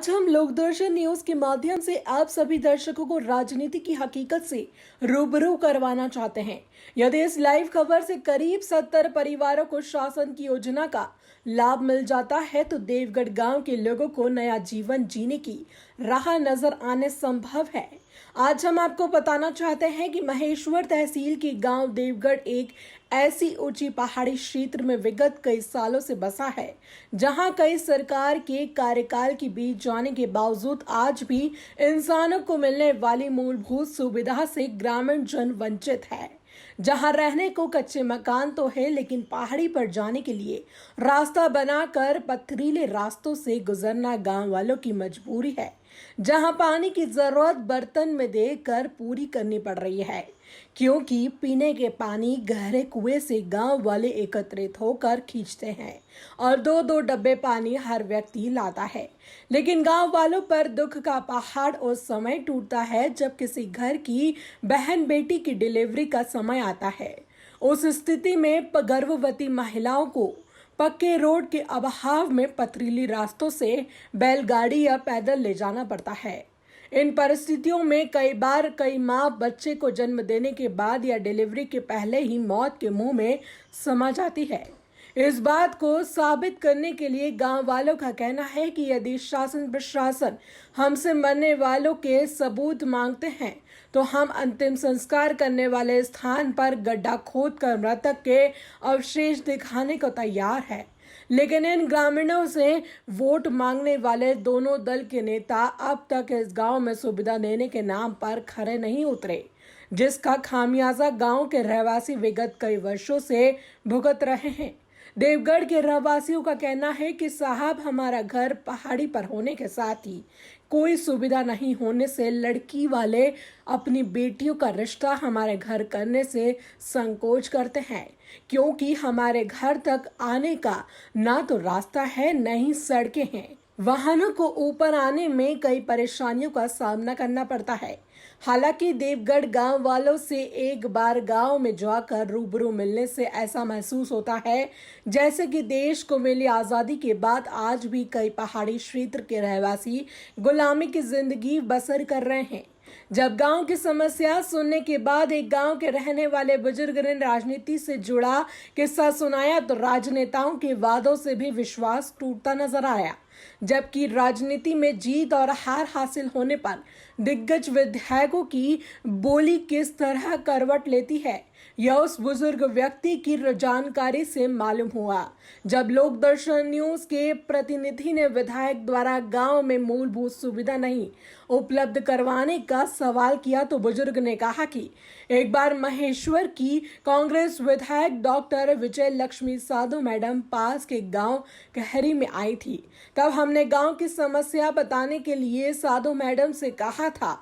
आज हम लोकदर्शन न्यूज के माध्यम से आप सभी दर्शकों को राजनीति की हकीकत से रूबरू करवाना चाहते हैं। यदि इस लाइव खबर से करीब 70 परिवारों को शासन की योजना का लाभ मिल जाता है तो देवगढ़ गांव के लोगों को नया जीवन जीने की राह नजर आने संभव है। आज हम आपको बताना चाहते हैं कि महेश्वर तहसील के गांव देवगढ़ एक ऐसी ऊंची पहाड़ी क्षेत्र में विगत कई सालों से बसा है, जहां कई सरकार के कार्यकाल के बीच जाने के बावजूद आज भी इंसानों को मिलने वाली मूलभूत सुविधा से ग्रामीण जन वंचित है। जहां रहने को कच्चे मकान तो है, लेकिन पहाड़ी पर जाने के लिए रास्ता बनाकर पथरीले रास्तों से गुजरना गांव वालों की मजबूरी है। जहां पानी की जरूरत बर्तन में देकर पूरी करनी पड़ रही है, क्योंकि पीने के पानी गहरे कुएं से गांव वाले एकत्रित होकर खींचते हैं और दो दो डब्बे पानी हर व्यक्ति लाता है। लेकिन गांव वालों पर दुख का पहाड़ उस समय टूटता है जब किसी घर की बहन बेटी की डिलीवरी का समय आता है। उस स्थिति में गर्भवती महिलाओं को पक्के रोड के अभाव में पथरीली रास्तों से बैलगाड़ी या पैदल ले जाना पड़ता है। इन परिस्थितियों में कई माँ बच्चे को जन्म देने के बाद या डिलीवरी के पहले ही मौत के मुंह में समा जाती है। इस बात को साबित करने के लिए गांव वालों का कहना है कि यदि शासन प्रशासन हमसे मरने वालों के सबूत मांगते हैं तो हम अंतिम संस्कार करने वाले स्थान पर गड्ढा खोदकर मृतक के अवशेष दिखाने को तैयार है। लेकिन इन ग्रामीणों से वोट मांगने वाले दोनों दल के नेता अब तक इस गांव में सुविधा देने के नाम पर खरे नहीं उतरे, जिसका खामियाजा गांव के रहवासी विगत कई वर्षों से भुगत रहे हैं। देवगढ़ के रहवासियों का कहना है कि साहब, हमारा घर पहाड़ी पर होने के साथ ही कोई सुविधा नहीं होने से लड़की वाले अपनी बेटियों का रिश्ता हमारे घर करने से संकोच करते हैं, क्योंकि हमारे घर तक आने का ना तो रास्ता है न ही सड़कें हैं। वाहनों को ऊपर आने में कई परेशानियों का सामना करना पड़ता है। हालांकि देवगढ़ गांव वालों से एक बार गांव में जाकर रूबरू मिलने से ऐसा महसूस होता है जैसे कि देश को मिली आजादी के बाद आज भी कई पहाड़ी क्षेत्र के रहवासी गुलामी की जिंदगी बसर कर रहे हैं। जब गांव की समस्या सुनने के बाद एक गांव के रहने वाले बुजुर्ग ने राजनीति से जुड़ा किस्सा सुनाया तो राजनेताओं के वादों से भी विश्वास टूटता नजर आया। जबकि राजनीति में जीत और हार हासिल होने पर दिग्गज विधायकों की बोली किस तरह करवट लेती है, यह उस बुजुर्ग व्यक्ति की जानकारी से मालूम हुआ। जब लोकदर्शन न्यूज के प्रतिनिधि ने विधायक द्वारा गांव में मूलभूत सुविधा नहीं उपलब्ध करवाने का सवाल किया तो बुजुर्ग ने कहा कि एक बार महेश्वर की कांग्रेस विधायक डॉक्टर विजय लक्ष्मी साधु मैडम पास के गांव कहरी में आई थी। तब हमने गांव की समस्या बताने के लिए साधु मैडम से कहा था,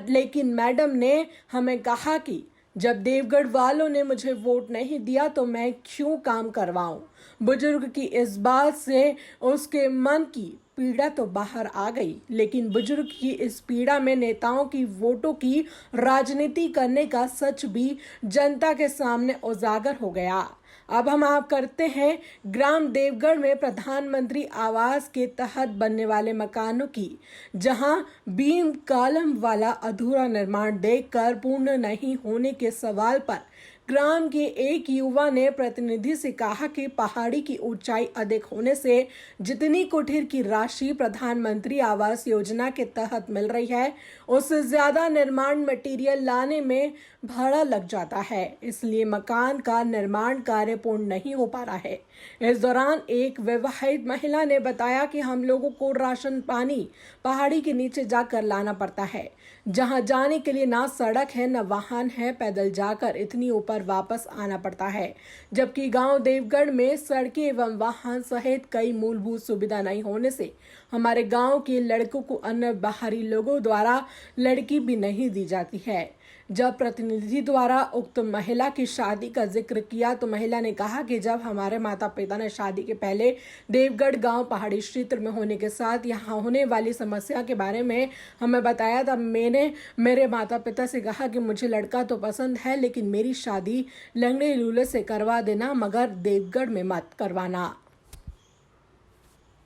लेकिन मैडम ने हमें कहा कि जब देवगढ़ वालों ने मुझे वोट नहीं दिया तो मैं क्यों काम करवाऊं। बुजुर्ग की इस बात से उसके मन की पीड़ा तो बाहर आ गई, लेकिन बुजुर्ग की इस पीड़ा में नेताओं की वोटों की राजनीति करने का सच भी जनता के सामने उजागर हो गया। अब हम आप करते हैं ग्राम देवगढ़ में प्रधानमंत्री आवास के तहत बनने वाले मकानों की, जहां बीम कॉलम वाला अधूरा निर्माण देखकर पूर्ण नहीं होने के सवाल पर ग्राम के एक युवा ने प्रतिनिधि से कहा कि पहाड़ी की ऊंचाई अधिक होने से जितनी कुटीर की राशि प्रधानमंत्री आवास योजना के तहत मिल रही है, उससे ज्यादा निर्माण मटेरियल लाने में भाड़ा लग जाता है, इसलिए मकान का निर्माण कार्य पूर्ण नहीं हो पा रहा है। इस दौरान एक विवाहित महिला ने बताया कि हम लोगों को राशन पानी पहाड़ी के नीचे जाकर लाना पड़ता है, जहां जाने के लिए ना सड़क है न वाहन है, पैदल जाकर इतनी ऊपर वापस आना पड़ता है। जबकि गांव देवगढ़ में सड़कें एवं वाहन सहित कई मूलभूत सुविधा नहीं होने से हमारे गांव के लड़कों को अन्य बाहरी लोगों द्वारा लड़की भी नहीं दी जाती है। जब प्रतिनिधि द्वारा उक्त महिला की शादी का जिक्र किया तो महिला ने कहा कि जब हमारे माता पिता ने शादी के पहले देवगढ़ गांव पहाड़ी क्षेत्र में होने के साथ यहाँ होने वाली समस्या के बारे में हमें बताया, तब मैंने मेरे माता पिता से कहा कि मुझे लड़का तो पसंद है, लेकिन मेरी शादी लंगड़े लूले से करवा देना, मगर देवगढ़ में मत करवाना।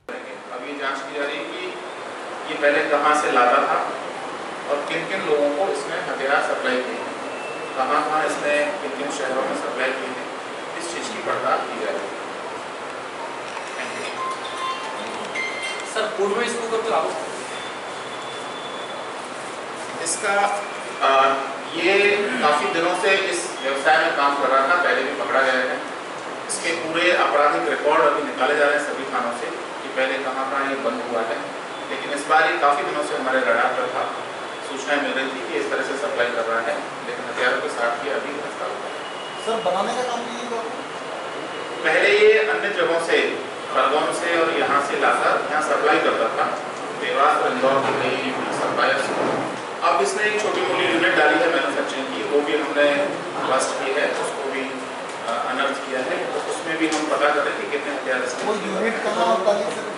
अभी जांच की जा रही है कि ये पहले कहाँ से लाता था और किन किन लोगों को इसने हथियार सप्लाई किए हैं, कहाँ इसने किन किन शहरों में सप्लाई किए हैं, इस चीज़ की पड़ताल की जा रही है। सर पूर्व में इसको कब लागू इसका ये काफ़ी दिनों से इस व्यवसाय में काम कर रहा था, पहले भी पकड़ा गया है। इसके पूरे आपराधिक रिकॉर्ड अभी निकाले जा रहे हैं सभी थानों से कि पहले कहाँ ये बंद हुआ है, लेकिन इस बार ये काफ़ी दिनों से हमारे रडार पर था। सूचनाएं मिल रही थी कि इस तरह से सप्लाई कर रहा है, लेकिन हथियारों के साथ ही अभी गिरफ्तार हुआ है। सर बनाने का काम भी पहले ये अन्य जगहों से, खरगोन से और यहाँ से लाकर यहाँ सप्लाई करता था, देवास और इंदौर के कई सप्लायर्स को। अब इसने एक छोटी मोटी यूनिट डाली है मैन्युफैक्चरिंग की, वो भी हमने बस्ट की है, उसको भी अनर्थ किया है। तो उसमें भी हम पता करें कि कितने हथियार वो यूनिट कहाँ होता है सर?